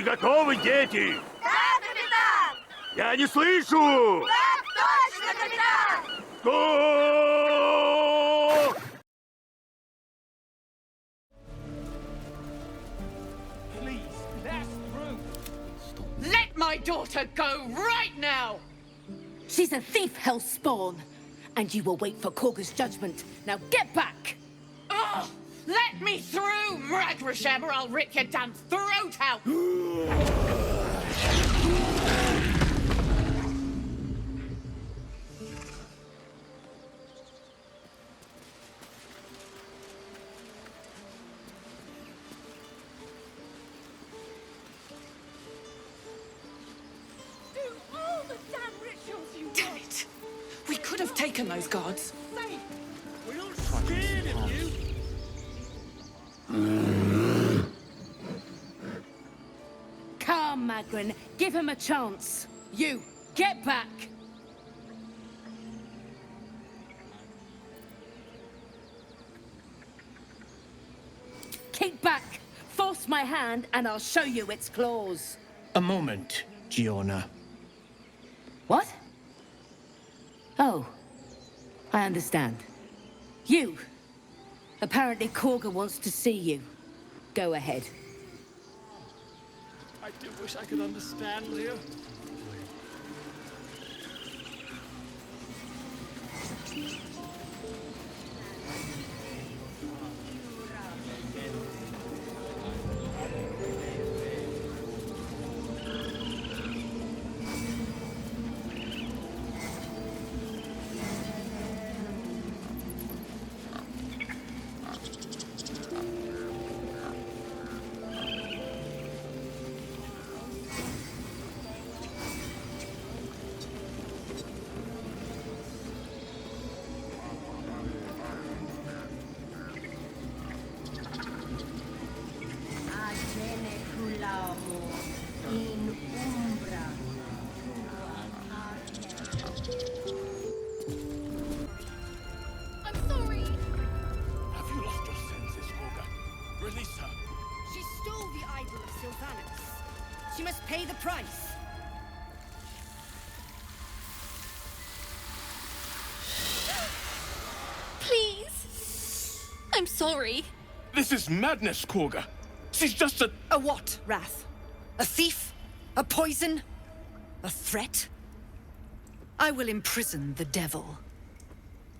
Вы готовы, дети? Да, капитан! Я не слышу! Так точно, капитан! Го! Let my daughter go right now! She's a thief, hellspawn. And you will wait for Korga's judgment. Now get back! Ugh! Let me through, Mragrasham, or I'll rip your damn throat out! Damn it! We could have taken those guards. We're not scared of you. Come, Magrin. Give him a chance. You, get back! Keep back! Force my hand and I'll show you its claws. A moment, Giona. What? Oh, I understand. You. Apparently Korga wants to see you. Go ahead. I do wish I could understand you. I'm sorry. Have you lost your senses, Korga? Release her. She stole the idol of Sylvanus. She must pay the price. Please. I'm sorry. This is madness, Korga. She's just a... A what, Wrath? A thief? A poison? A threat? I will imprison the devil.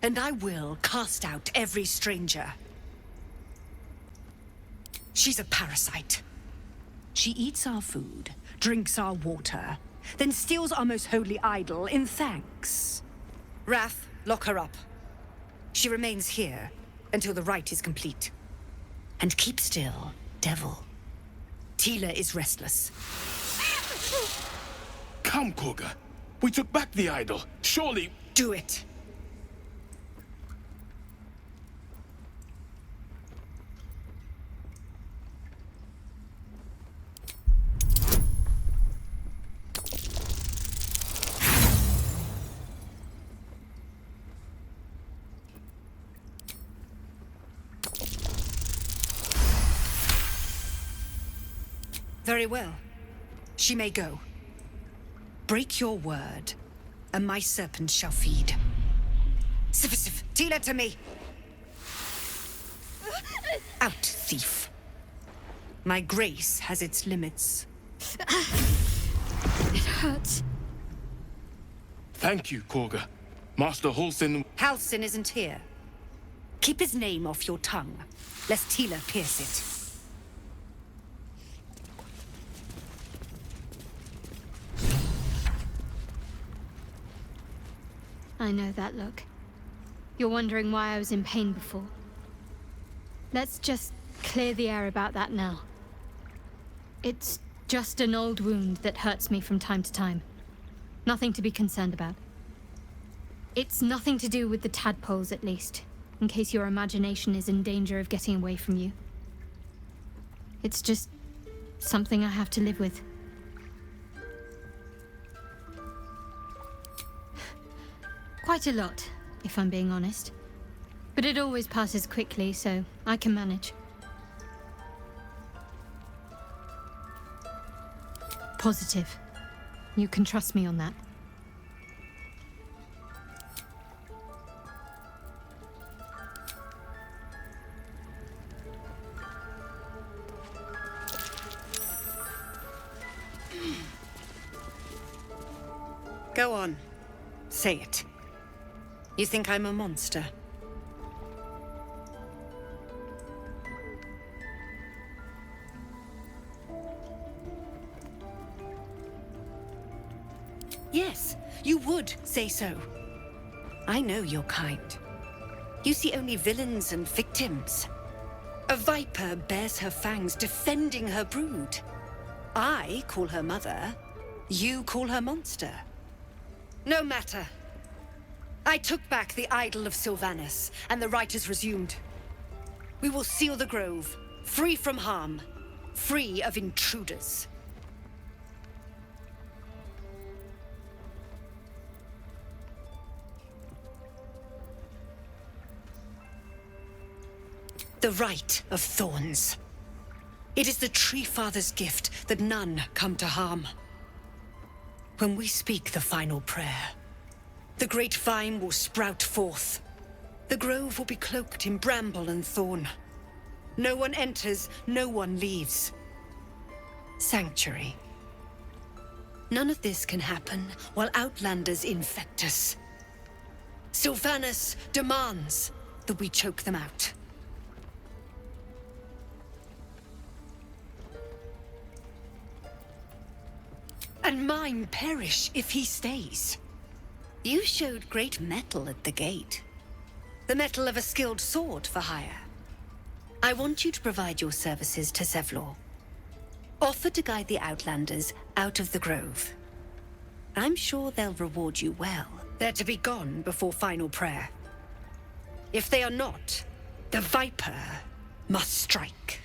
And I will cast out every stranger. She's a parasite. She eats our food, drinks our water, then steals our most holy idol in thanks. Wrath, lock her up. She remains here until the rite is complete. And keep still, devil. Tila is restless. Come, Korga. We took back the idol. Surely... Do it. Very well. She may go. Break your word, and my serpent shall feed. Sif, Tila to me! Out, thief. My grace has its limits. It hurts. Thank you, Korga. Master Halsin... Halsin isn't here. Keep his name off your tongue, lest Tila pierce it. I know that look. You're wondering why I was in pain before. Let's just clear the air about that now. It's just an old wound that hurts me from time to time. Nothing to be concerned about. It's nothing to do with the tadpoles, at least, in case your imagination is in danger of getting away from you. It's just something I have to live with. Quite a lot, if I'm being honest. But it always passes quickly, so I can manage. Positive. You can trust me on that. Go on. Say it. You think I'm a monster? Yes, you would say so. I know your kind. You see only villains and victims. A viper bears her fangs defending her brood. I call her mother. You call her monster. No matter. I took back the idol of Sylvanus, and the rite is resumed. We will seal the grove, free from harm, free of intruders. The rite of thorns. It is the Tree Father's gift that none come to harm. When we speak the final prayer, the great vine will sprout forth. The grove will be cloaked in bramble and thorn. No one enters, no one leaves. Sanctuary. None of this can happen while outlanders infect us. Sylvanus demands that we choke them out. And mine perish if he stays. You showed great mettle at the gate. The mettle of a skilled sword for hire. I want you to provide your services to Zevlor. Offer to guide the Outlanders out of the grove. I'm sure they'll reward you well. They're to be gone before final prayer. If they are not, the Viper must strike.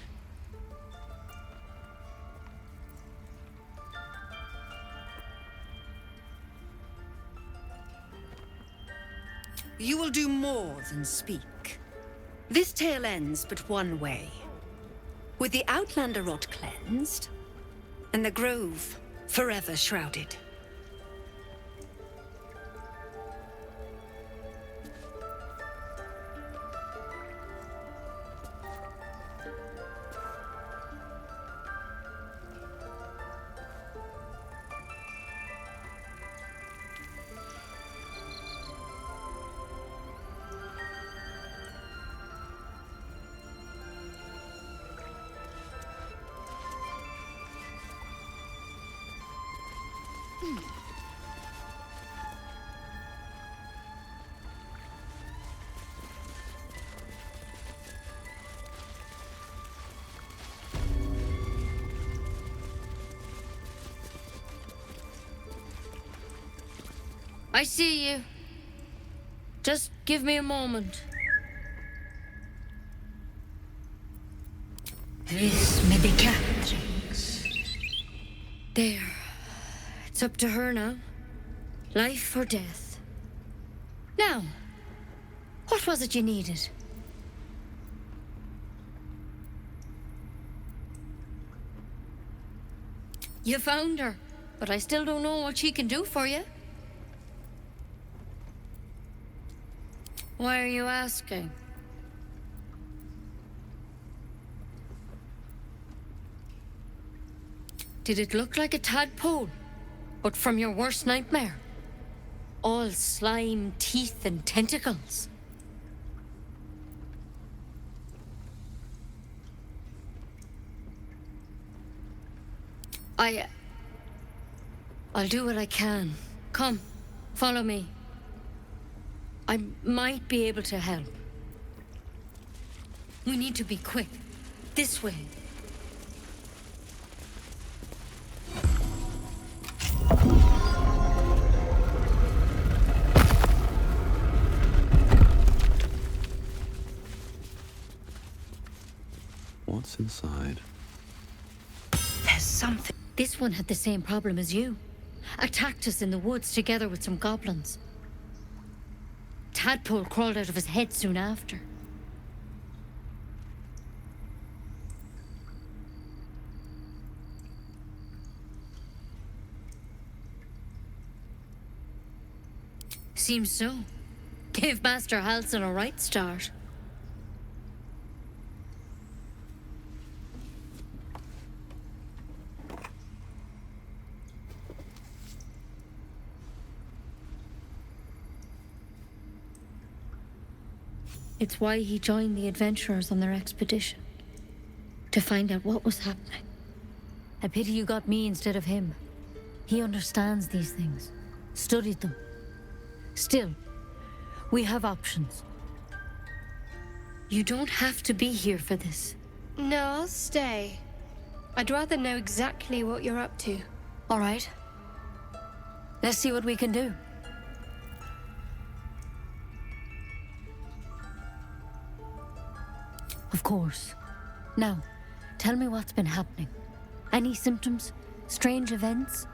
You will do more than speak. This tale ends but one way. With the Outlander rot cleansed, and the grove forever shrouded. I see you. Just give me a moment. Vis medicatrix. There. It's up to her now. Life or death. Now, what was it you needed? You found her, but I still don't know what she can do for you. Why are you asking? Did it look like a tadpole, but from your worst nightmare? All slime, teeth, and tentacles. I'll do what I can. Come, follow me. I might be able to help. We need to be quick. This way. What's inside? There's something. This one had the same problem as you. Attacked us in the woods together with some goblins. Tadpole crawled out of his head soon after. seems so. Gave Master Halsin a right start. It's why he joined the adventurers on their expedition. To find out what was happening. A pity you got me instead of him. He understands these things. Studied them. Still, we have options. You don't have to be here for this. No, I'll stay. I'd rather know exactly what you're up to. All right. Let's see what we can do. Of course. Now, tell me what's been happening. Any symptoms? Strange events?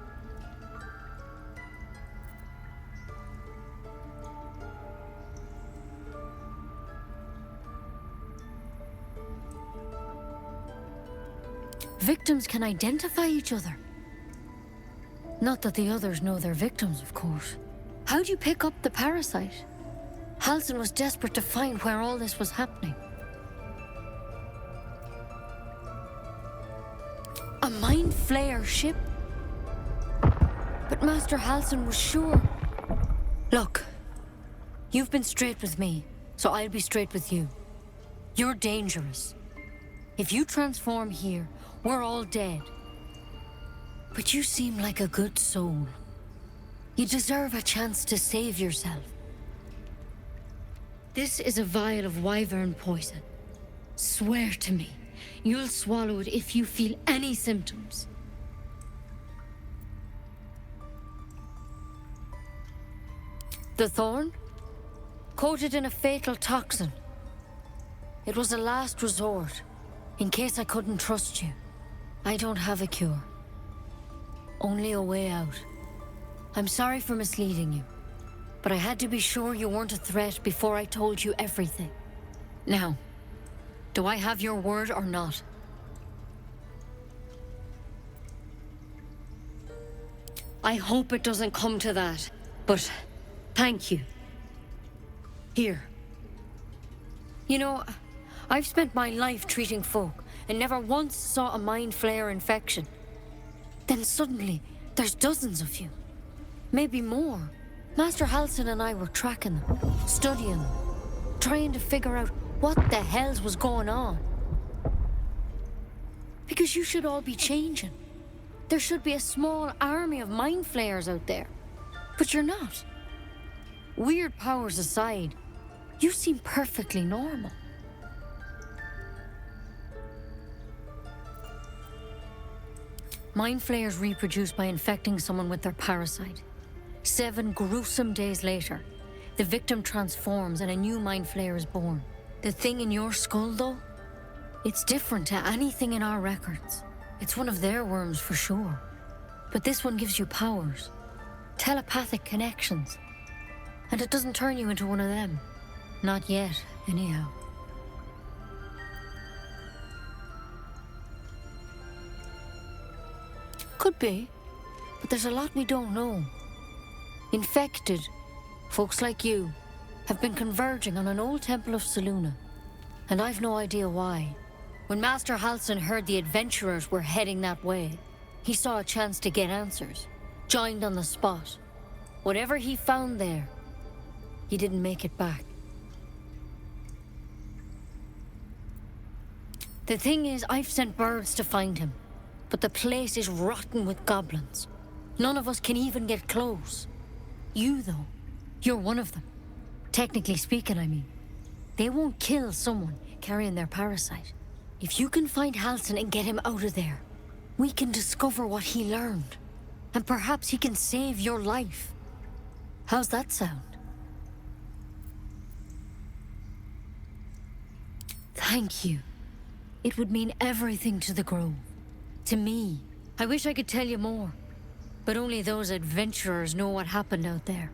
Victims can identify each other. Not that the others know they're victims, of course. How'd you pick up the parasite? Halsin was desperate to find where all this was happening. A mind flayer ship? But Master Halsin was sure. Look, you've been straight with me, so I'll be straight with you. You're dangerous. If you transform here, we're all dead. But you seem like a good soul. You deserve a chance to save yourself. This is a vial of wyvern poison. Swear to me, you'll swallow it if you feel any symptoms. The thorn? Coated in a fatal toxin. It was a last resort, in case I couldn't trust you. I don't have a cure. Only a way out. I'm sorry for misleading you, but I had to be sure you weren't a threat before I told you everything. Now, do I have your word or not? I hope it doesn't come to that, but thank you. Here. You know, I've spent my life treating folk and never once saw a mind flayer infection. Then suddenly, there's dozens of you. Maybe more. Master Halsin and I were tracking them, studying them, trying to figure out what the hells was going on. Because you should all be changing. There should be a small army of mind flayers out there. But you're not. Weird powers aside, you seem perfectly normal. Mind flayers reproduce by infecting someone with their parasite. 7 gruesome days later, the victim transforms and a new mind flayer is born. The thing in your skull, though, it's different to anything in our records. It's one of their worms for sure. But this one gives you powers, telepathic connections. And it doesn't turn you into one of them. Not yet, anyhow. Could be, but there's a lot we don't know. Infected, folks like you, have been converging on an old temple of Selûne, and I've no idea why. When Master Halsin heard the adventurers were heading that way, he saw a chance to get answers, joined on the spot. Whatever he found there, he didn't make it back. The thing is, I've sent birds to find him. But the place is rotten with goblins. None of us can even get close. You, though, you're one of them. Technically speaking, I mean. They won't kill someone carrying their parasite. If you can find Halsin and get him out of there, we can discover what he learned. And perhaps he can save your life. How's that sound? Thank you. It would mean everything to the Grove. To me. I wish I could tell you more, but only those adventurers know what happened out there.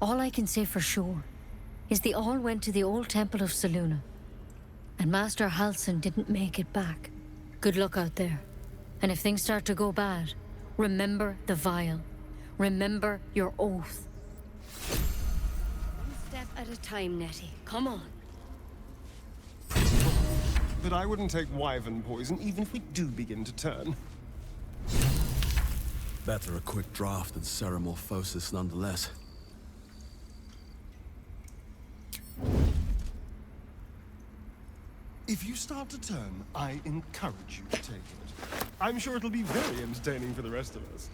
All I can say for sure is they all went to the old temple of Selûne, and Master Halsin didn't make it back. Good luck out there. And if things start to go bad, remember the vial. Remember your oath. at a time, Nettie. Come on. But I wouldn't take wyvern poison even if we do begin to turn. Better a quick draft than ceramorphosis nonetheless. If you start to turn, I encourage you to take it. I'm sure it'll be very entertaining for the rest of us.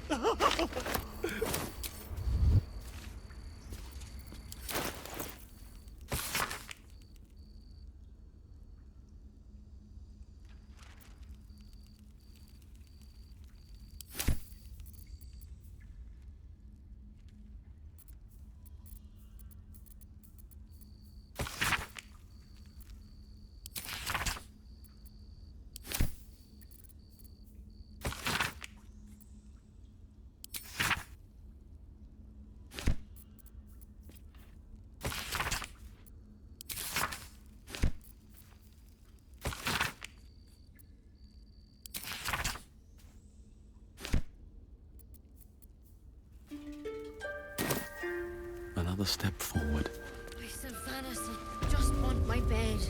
Another step forward. I said, Vanis, I just want my bed.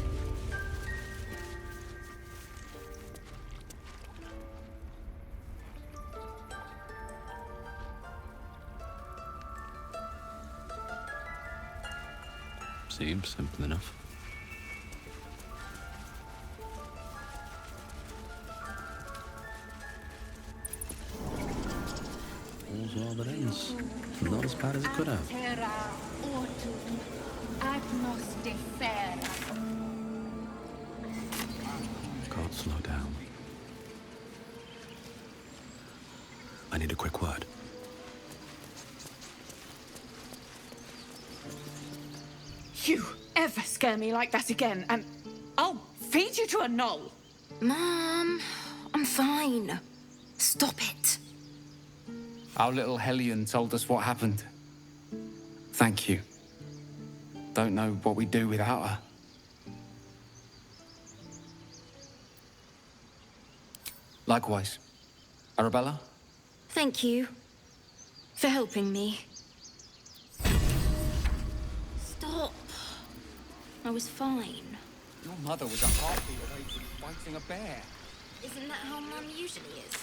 Seems simple enough. All's well that ends. Not as bad as it could have. Terra autum atmosfera. Can't slow down. I need a quick word. You ever scare me like that again, and I'll feed you to a knoll. Mom, I'm fine. Stop it. Our little Hellion told us what happened. Thank you. Don't know what we'd do without her. Likewise. Arabella? Thank you for helping me. Stop. I was fine. Your mother was a heartbeat away from fighting a bear. Isn't that how Mum usually is?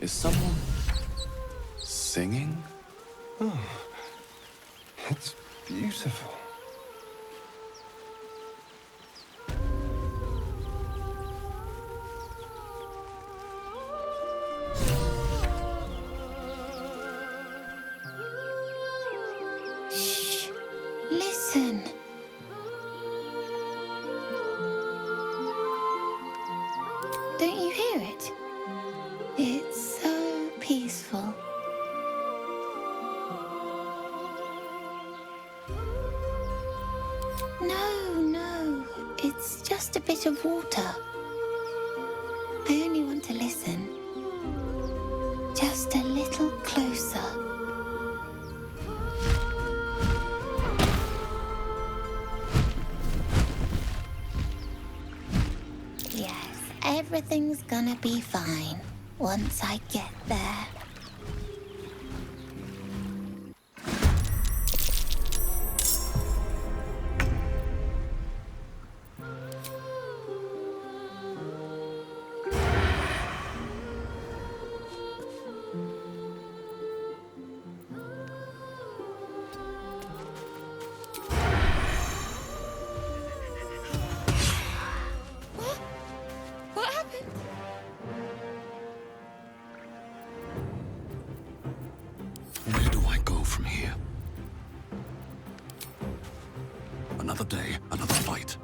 Is someone singing? Oh, it's beautiful. Shh. Listen. Don't you hear it? It's so peaceful. No, it's just a bit of water. I only want to listen. Just a little closer. Yes, everything's gonna be fine once I get there. What happened? Where do I go from here? Another day, another fight.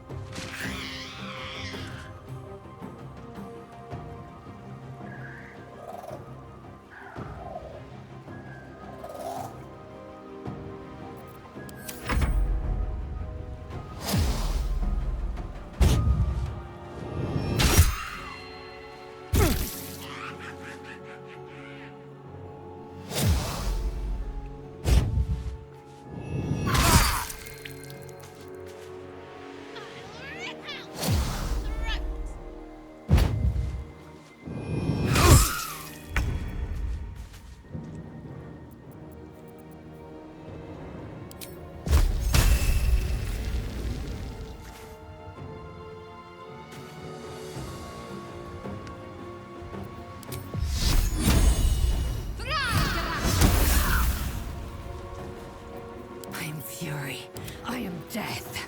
Fury. I am death.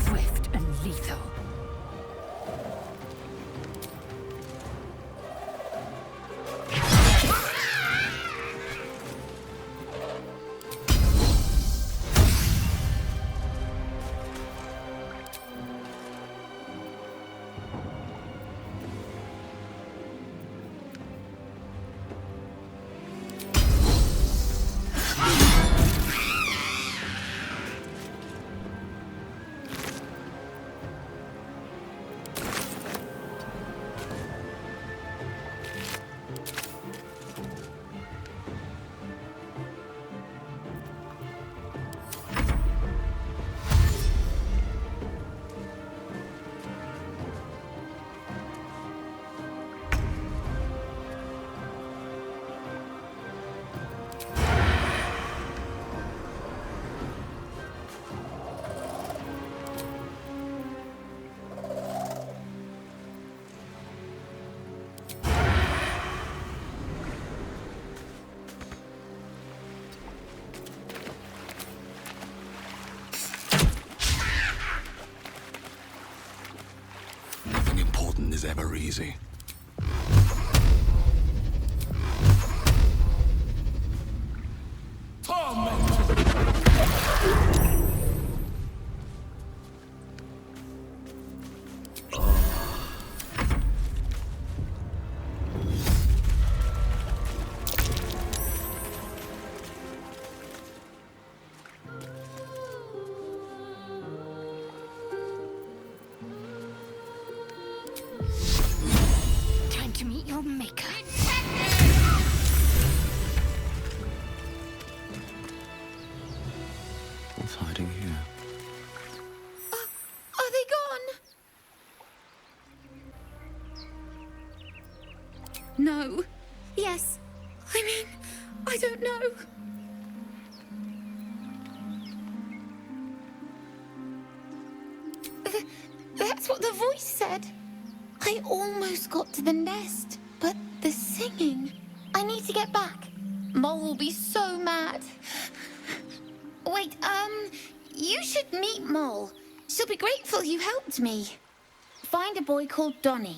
Swift and lethal. Nothing important is ever easy. Time to meet your maker. What's hiding here? Are they gone? No. Yes. I mean, I don't know. That's what the voice said. I almost got to the nest, but the singing. I need to get back. Mole will be so mad. Wait, you should meet Mole. She'll be grateful you helped me. Find a boy called Donny.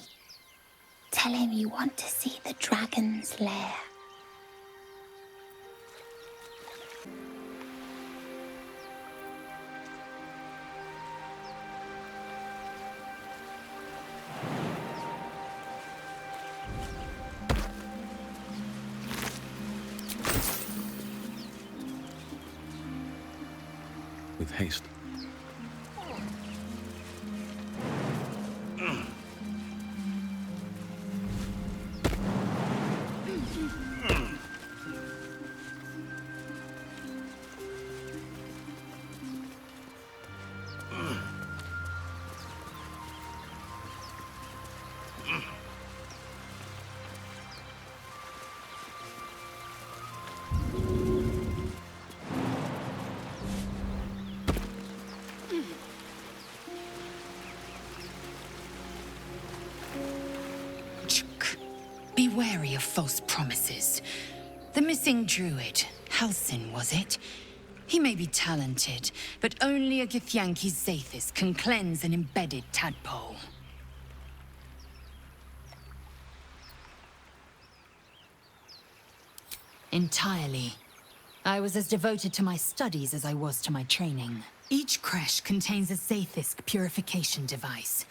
Tell him you want to see the dragon's lair. With haste. Be wary of false promises. The missing druid, Halsin, was it? He may be talented, but only a Githyanki Zathis can cleanse an embedded tadpole. Entirely. I was as devoted to my studies as I was to my training. Each creche contains a Zaithisk purification device.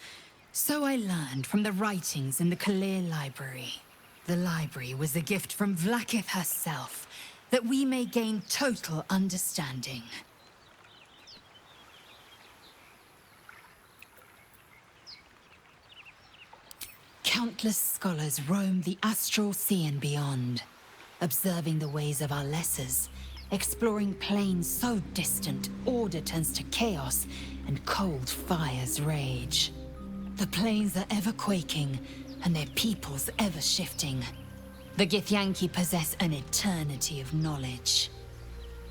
So I learned from the writings in the Kalir library. The library was a gift from Vlaakith herself, that we may gain total understanding. Countless scholars roam the astral sea and beyond, observing the ways of our lessers, exploring planes so distant order turns to chaos and cold fires rage. The planes are ever quaking, and their peoples ever shifting. The Githyanki possess an eternity of knowledge.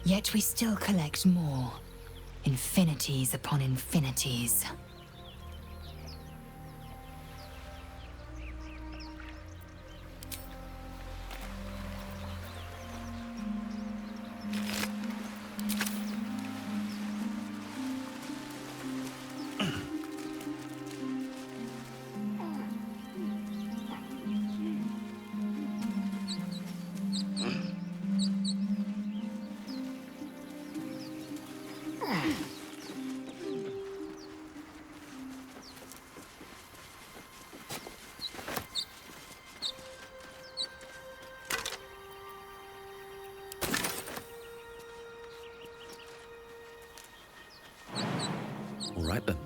Yet we still collect more, infinities upon infinities. All right then.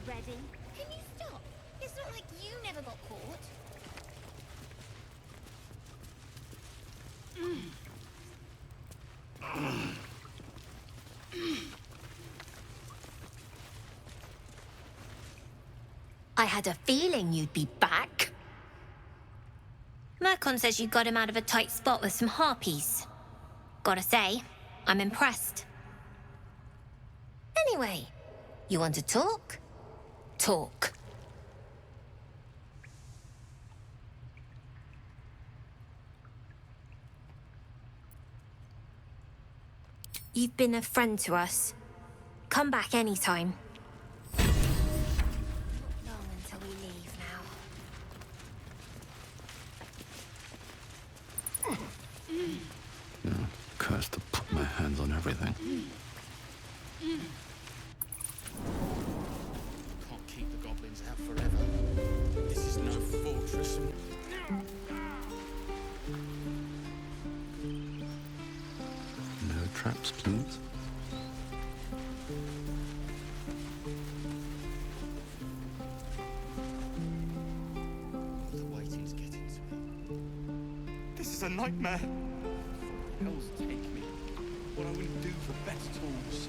Ready? Can you stop? It's not like you never got caught. I had a feeling you'd be back. Mercon says you got him out of a tight spot with some harpies. Gotta say, I'm impressed. Anyway, you want to talk? Talk. You've been a friend to us. Come back anytime. Not long until we leave now. Yeah, cursed to put my hands on everything. Can't keep the goblins out forever. This is no fortress. No traps, please. The waiting's getting to me. This is a nightmare. Hell's take me. What I wouldn't do for better tools.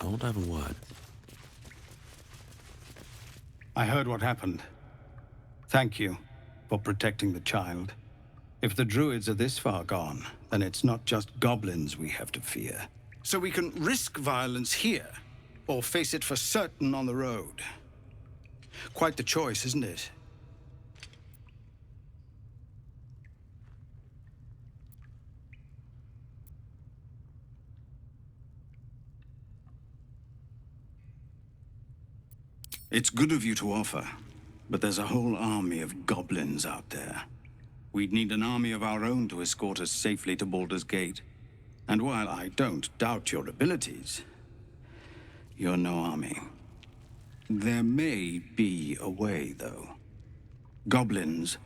I want to have a word. I heard what happened. Thank you for protecting the child. If the druids are this far gone, then it's not just goblins we have to fear. So we can risk violence here, or face it for certain on the road. Quite the choice, isn't it? It's good of you to offer, but there's a whole army of goblins out there. We'd need an army of our own to escort us safely to Baldur's Gate. And while I don't doubt your abilities, you're no army. There may be a way, though. Goblins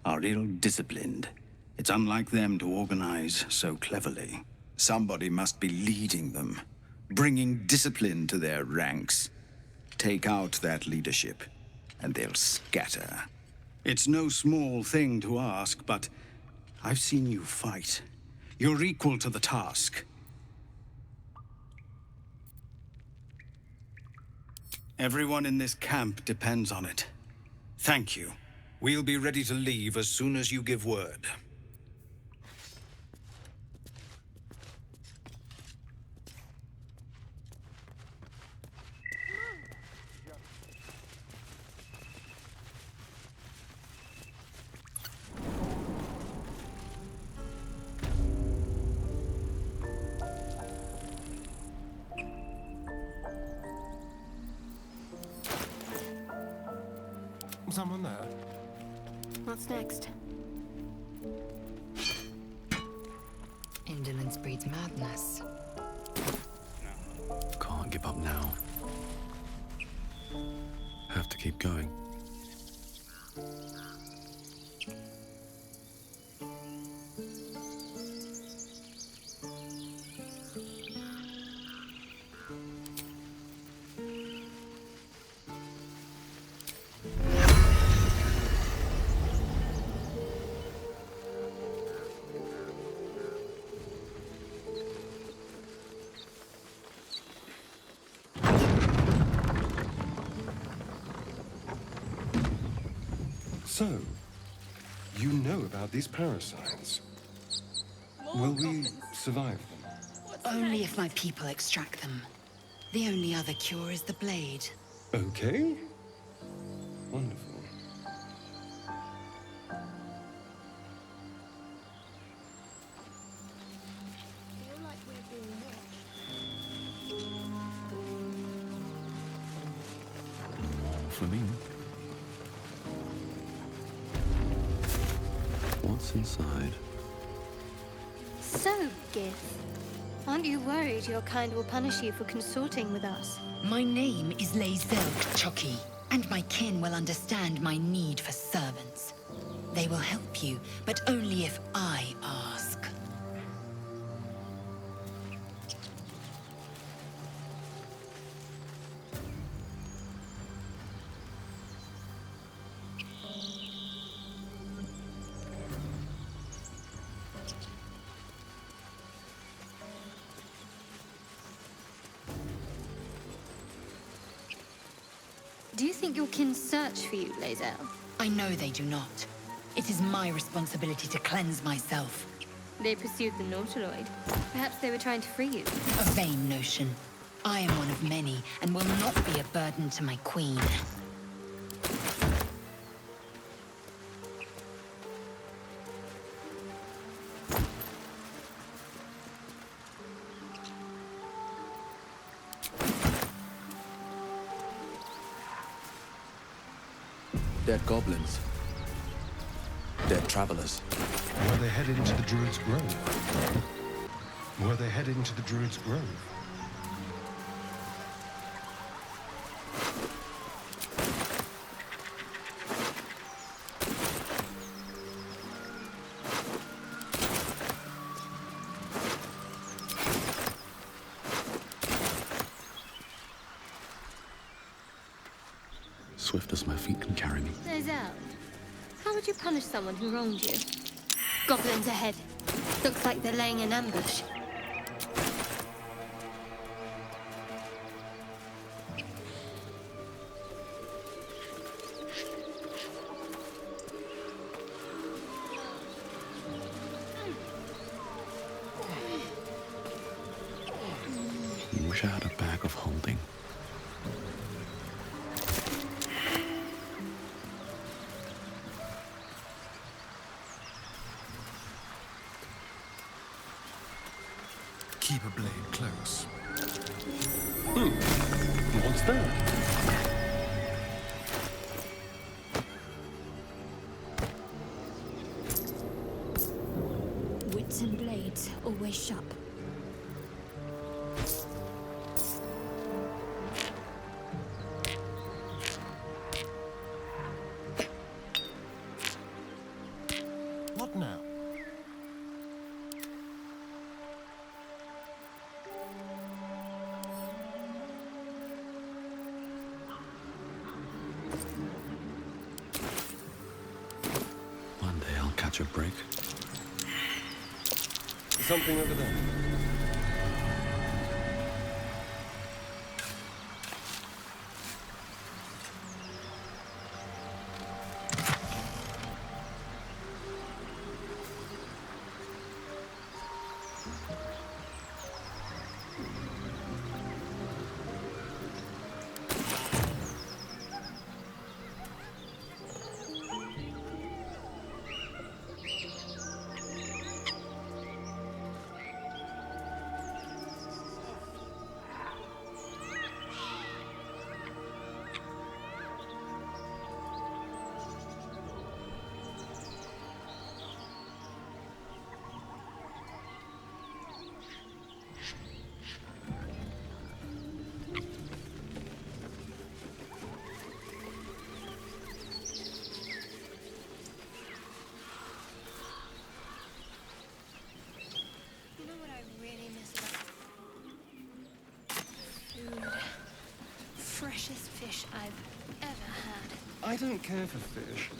are ill-disciplined. It's unlike them to organize so cleverly. Somebody must be leading them, bringing discipline to their ranks. Take out that leadership, and they'll scatter. It's no small thing to ask, but I've seen you fight. You're equal to the task. Everyone in this camp depends on it. Thank you. We'll be ready to leave as soon as you give word. Someone there? What's next? Indolence breeds madness. Can't give up now. Have to keep going. So, you know about these parasites. Will we survive them? Only if my people extract them. The only other cure is the blade. Okay. Wonderful. For me. What's inside? So, Gith, aren't you worried your kind will punish you for consorting with us? My name is Lae'zel Chucky, and my kin will understand my need for servants. They will help you, but only if I ask. Do you think your kin search for you, Lae'zel? I know they do not. It is my responsibility to cleanse myself. They pursued the Nautiloid. Perhaps they were trying to free you. A vain notion. I am one of many, and will not be a burden to my queen. They're goblins. They're travelers. Were they heading to the Druid's Grove? Were they heading to the Druid's Grove? Swift as my feet can carry me. Lae'zel, how would you punish someone who wronged you? Goblins ahead. Looks like they're laying an ambush. Wish I had a bag of holding. Keep a blade close. What's that? Wits and blades, always sharp. something over there. Freshest fish I've ever had. I don't care for fish.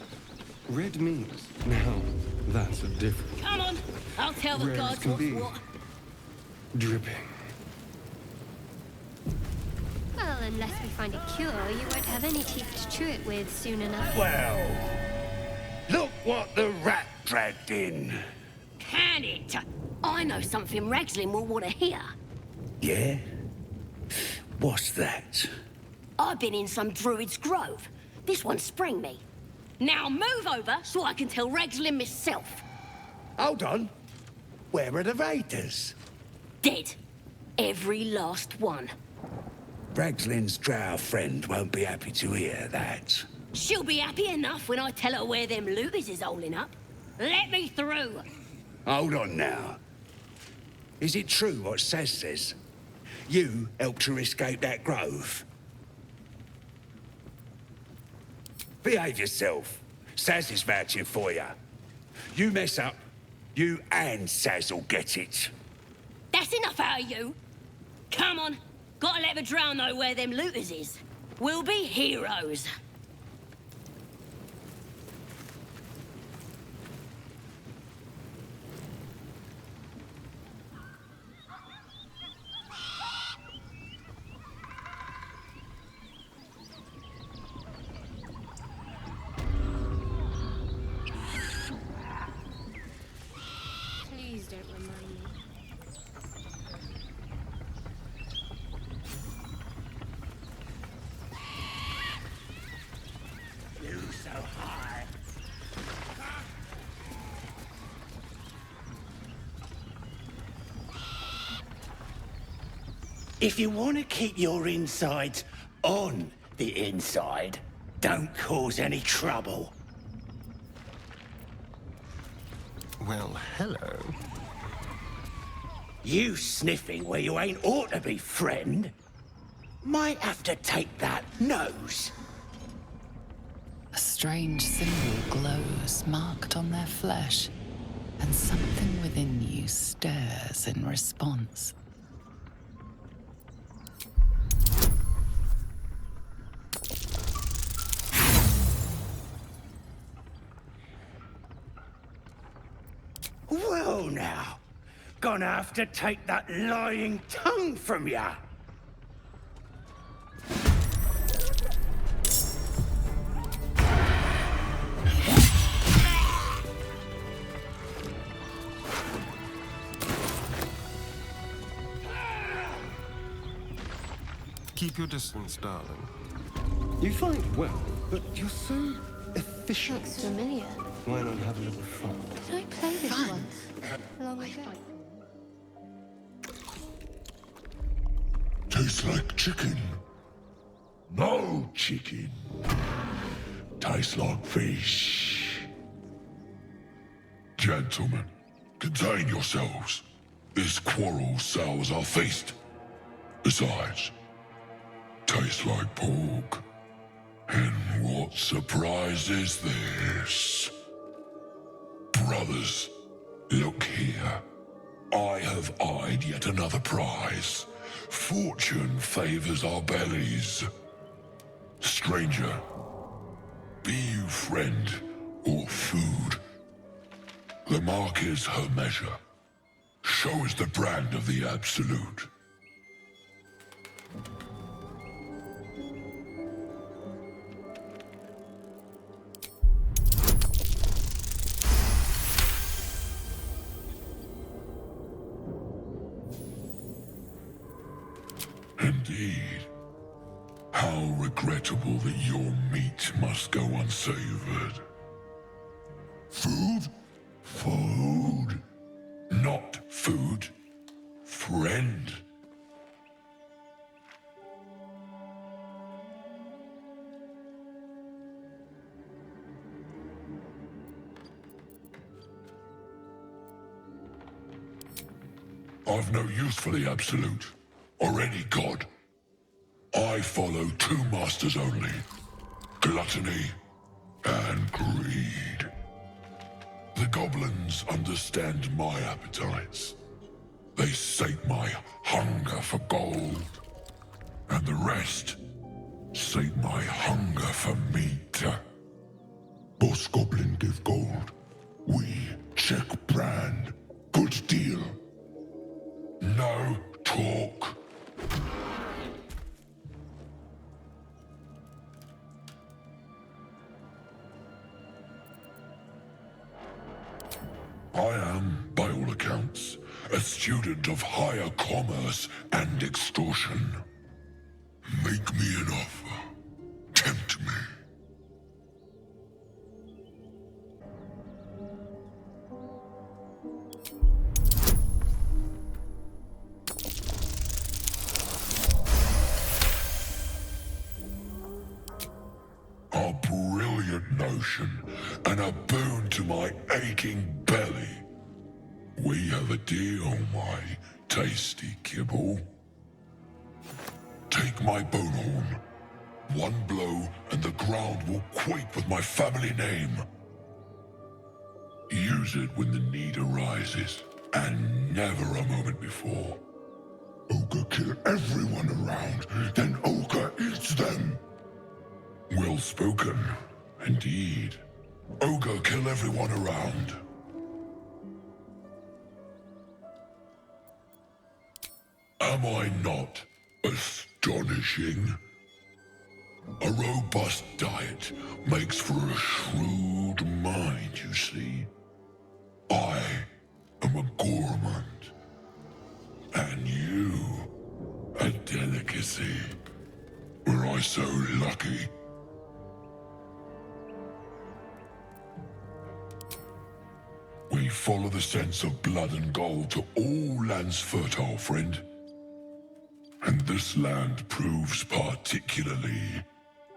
Red meat. Now, that's a difference. Come on, I'll tell the Red gods can what's be what. dripping. Well, unless we find a cure, you won't have any teeth to chew it with soon enough. Well, look what the rat dragged in. Can it? I know something Ragslin will want to hear. Yeah? What's that? I've been in some druid's grove. This one sprang me. Now move over so I can tell Ragslin myself. Hold on. Where are the raiders? Dead. Every last one. Ragslin's drow friend won't be happy to hear that. She'll be happy enough when I tell her where them looters is holding up. Let me through. Hold on now. Is it true what Saz says? You helped her escape that grove? Behave yourself. Saz is vouching for you. You mess up, you and Saz will get it. That's enough out of you. Come on. Gotta let the drow know where them looters is. We'll be heroes. Please don't remind me. You so high. If you want to keep your insides on the inside, don't cause any trouble. Well, hello. You sniffing where you ain't ought to be, friend. Might have to take that nose. A strange symbol glows, marked on their flesh, and something within you stirs in response. Well now, gonna have to take that lying tongue from ya. Keep your distance, darling. You fight well, but you're so efficient. Looks familiar. Why not have a little fun? Did I play this once? Long ago. Tastes like chicken. No chicken. Tastes like fish. Gentlemen, contain yourselves. This quarrel sours our feast. Besides, tastes like pork. And what surprise is this? Brothers, look here. I have eyed yet another prize. Fortune favors our bellies. Stranger, be you friend or food. The mark is her measure. Show us the brand of the absolute. Indeed. How regrettable that your meat must go unsavored. Food? Food. Not food. Friend. I've no use for the absolute, or any god. I follow two masters only, gluttony and greed. The goblins understand my appetites. They sate my hunger for gold. And the rest sate my hunger for meat. Boss goblin give gold. We check brand. Good deal. No talk. I am, by all accounts, a student of higher commerce and extortion. Make me an offer. Tempt me. A brilliant notion, and a boon to my aching belly. We have a deal, my tasty kibble. Take my bone horn. One blow, and the ground will quake with my family name. Use it when the need arises, and never a moment before. Ogre kill everyone around, then Ogre eats them. Well spoken, indeed. Ogre kill everyone around. Am I not astonishing? A robust diet makes for a shrewd mind, you see. I am a gourmand, and you a delicacy. Were I so lucky? We follow the sense of blood and gold to all lands fertile, friend. And this land proves particularly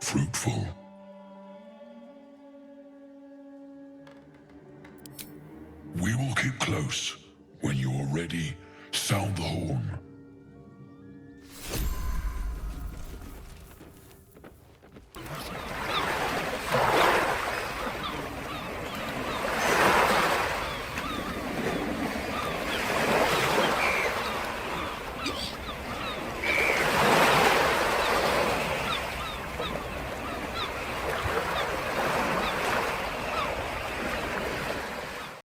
fruitful. We will keep close. When you are ready, sound the horn.